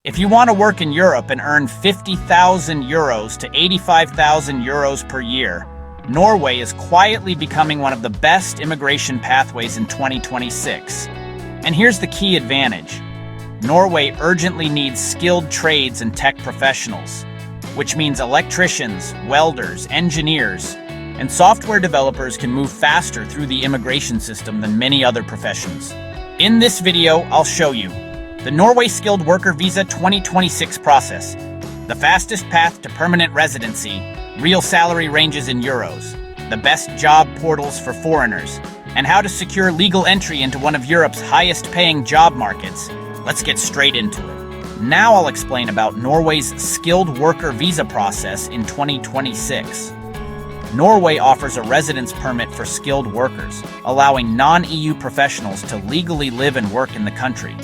If you want to work in Europe and earn 50,000 euros to 85,000 euros per year, Norway is quietly becoming one of the best immigration pathways in 2026. And here's the key advantage. Norway urgently needs skilled trades and tech professionals, which means electricians, welders, engineers, and software developers can move faster through the immigration system than many other professions. In this video, I'll show you the Norway Skilled Worker Visa 2026 process, the fastest path to permanent residency, real salary ranges in euros, the best job portals for foreigners, and how to secure legal entry into one of Europe's highest-paying job markets. Let's get straight into it. Now I'll explain about Norway's Skilled Worker Visa process in 2026. Norway offers a residence permit for skilled workers, allowing non-EU professionals to legally live and work in the country.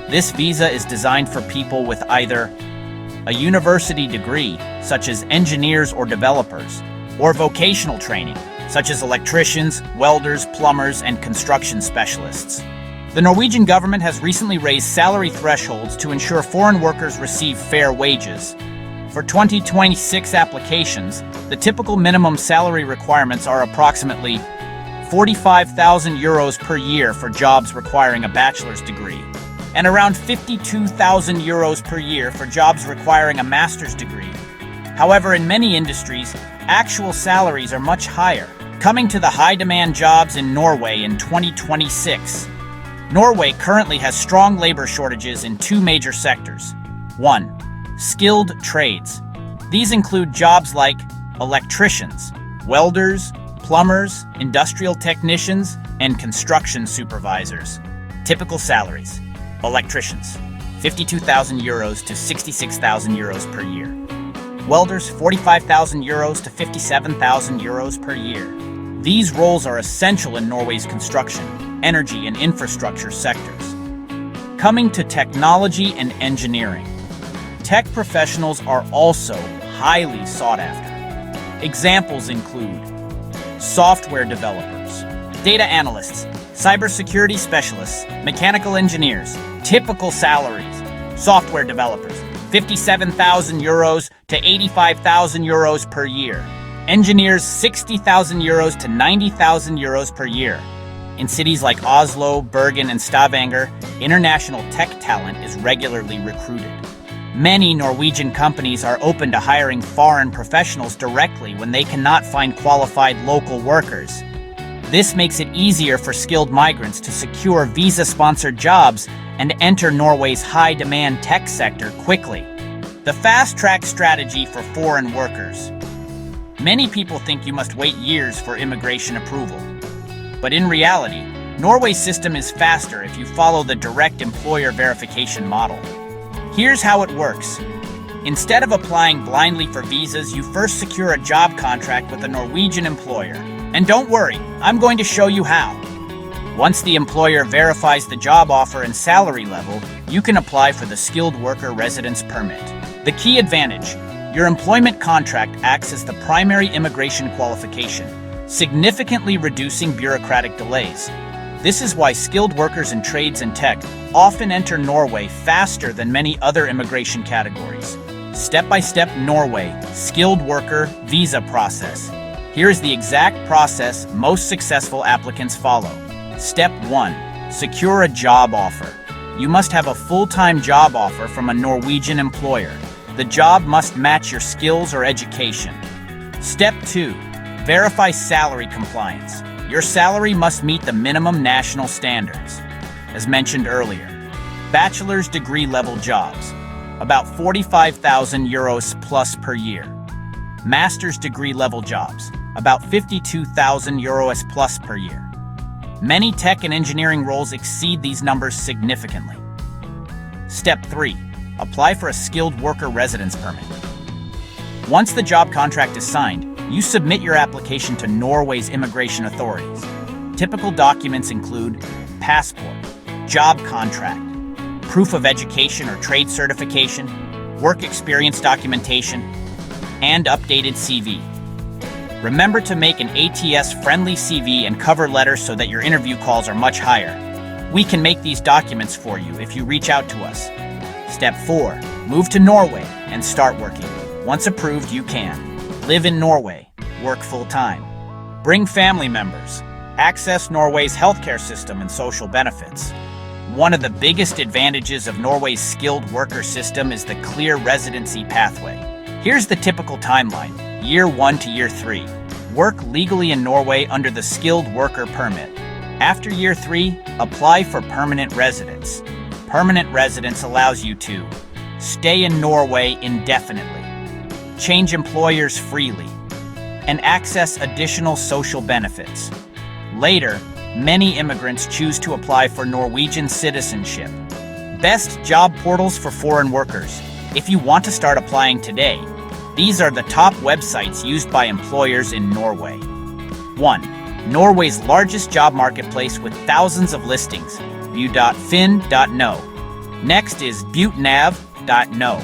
This visa is designed for people with either a university degree, such as engineers or developers, or vocational training, such as electricians, welders, plumbers, and construction specialists. The Norwegian government has recently raised salary thresholds to ensure foreign workers receive fair wages. For 2026 applications, the typical minimum salary requirements are approximately 45,000 euros per year for jobs requiring a bachelor's degree, and around 52,000 euros per year for jobs requiring a master's degree. However, in many industries, actual salaries are much higher. Coming to the high-demand jobs in Norway in 2026. Norway currently has strong labor shortages in two major sectors. 1. Skilled trades. These include jobs like electricians, welders, plumbers, industrial technicians, and construction supervisors. Typical salaries. Electricians, 52,000 euros to 66,000 euros per year. Welders, 45,000 euros to 57,000 euros per year. These roles are essential in Norway's construction, energy, and infrastructure sectors. Coming to technology and engineering. Tech professionals are also highly sought after. Examples include software developers, data analysts, cybersecurity specialists, mechanical engineers. Typical salaries. Software developers, 57,000 euros to 85,000 euros per year. Engineers, 60,000 euros to 90,000 euros per year. In cities like Oslo, Bergen, and Stavanger, international tech talent is regularly recruited. Many Norwegian companies are open to hiring foreign professionals directly when they cannot find qualified local workers. This makes it easier for skilled migrants to secure visa-sponsored jobs and enter Norway's high-demand tech sector quickly. The fast-track strategy for foreign workers. Many people think you must wait years for immigration approval. But in reality, Norway's system is faster if you follow the direct employer verification model. Here's how it works. Instead of applying blindly for visas, you first secure a job contract with a Norwegian employer. And don't worry, I'm going to show you how. Once the employer verifies the job offer and salary level, you can apply for the Skilled Worker Residence Permit. The key advantage: your employment contract acts as the primary immigration qualification, significantly reducing bureaucratic delays. This is why skilled workers in trades and tech often enter Norway faster than many other immigration categories. Step-by-step Norway Skilled Worker Visa process. Here is the exact process most successful applicants follow. Step 1. Secure a job offer. You must have a full-time job offer from a Norwegian employer. The job must match your skills or education. Step 2. Verify salary compliance. Your salary must meet the minimum national standards. As mentioned earlier, bachelor's degree level jobs, about 45,000 euros plus per year. Master's degree level jobs, about 52,000 euros plus per year. Many tech and engineering roles exceed these numbers significantly. Step 3. Apply for a skilled worker residence permit. Once the job contract is signed, you submit your application to Norway's immigration authorities. Typical documents include passport, job contract, proof of education or trade certification, work experience documentation, and updated CV. Remember to make an ATS-friendly CV and cover letter so that your interview calls are much higher. We can make these documents for you if you reach out to us. Step 4. Move to Norway and start working. Once approved, you can live in Norway, work full-time, bring family members, access Norway's healthcare system and social benefits. One of the biggest advantages of Norway's skilled worker system is the clear residency pathway. Here's the typical timeline: Year 1 to Year 3. Work legally in Norway under the skilled worker permit. After Year 3, apply for permanent residence. Permanent residence allows you to stay in Norway indefinitely, change employers freely, and access additional social benefits. Later, many immigrants choose to apply for Norwegian citizenship. Best job portals for foreign workers. If you want to start applying today, these are the top websites used by employers in Norway. 1. Norway's largest job marketplace with thousands of listings, view.fin.no. Next is butnav.no,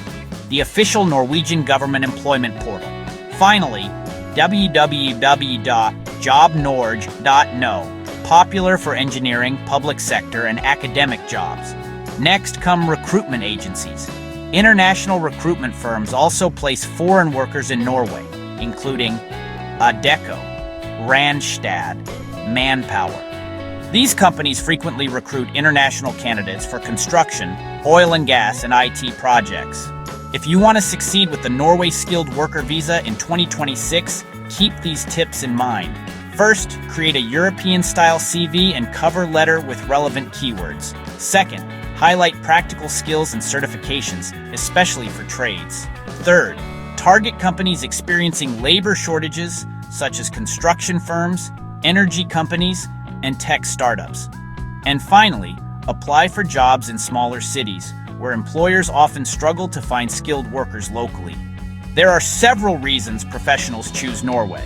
the official Norwegian government employment portal. Finally, www.jobnorge.no, popular for engineering, public sector, and academic jobs. Next come recruitment agencies. International recruitment firms also place foreign workers in Norway, including Adecco, Randstad, Manpower. These companies frequently recruit international candidates for construction, oil and gas, and IT projects. If you want to succeed with the Norway Skilled Worker Visa in 2026, keep these tips in mind. First, create a European-style CV and cover letter with relevant keywords. Second, highlight practical skills and certifications, especially for trades. Third, target companies experiencing labor shortages, such as construction firms, energy companies, and tech startups. And finally, apply for jobs in smaller cities, where employers often struggle to find skilled workers locally. There are several reasons professionals choose Norway.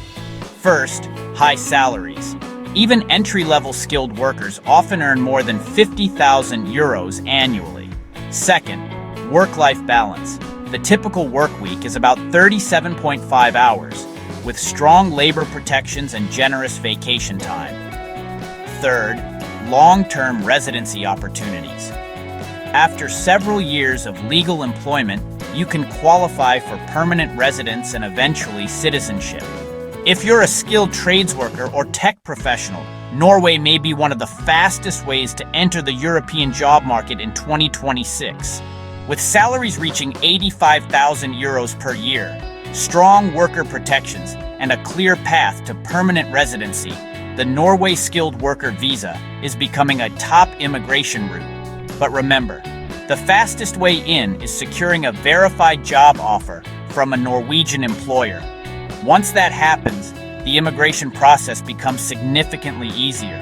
First, high salaries. Even entry-level skilled workers often earn more than 50,000 euros annually. Second, work-life balance. The typical work week is about 37.5 hours, with strong labor protections and generous vacation time. Third, long-term residency opportunities. After several years of legal employment, you can qualify for permanent residence and eventually citizenship. If you're a skilled trades worker or tech professional, Norway may be one of the fastest ways to enter the European job market in 2026. With salaries reaching 85,000 euros per year, strong worker protections, and a clear path to permanent residency, the Norway Skilled Worker Visa is becoming a top immigration route. But remember, the fastest way in is securing a verified job offer from a Norwegian employer. Once that happens, the immigration process becomes significantly easier.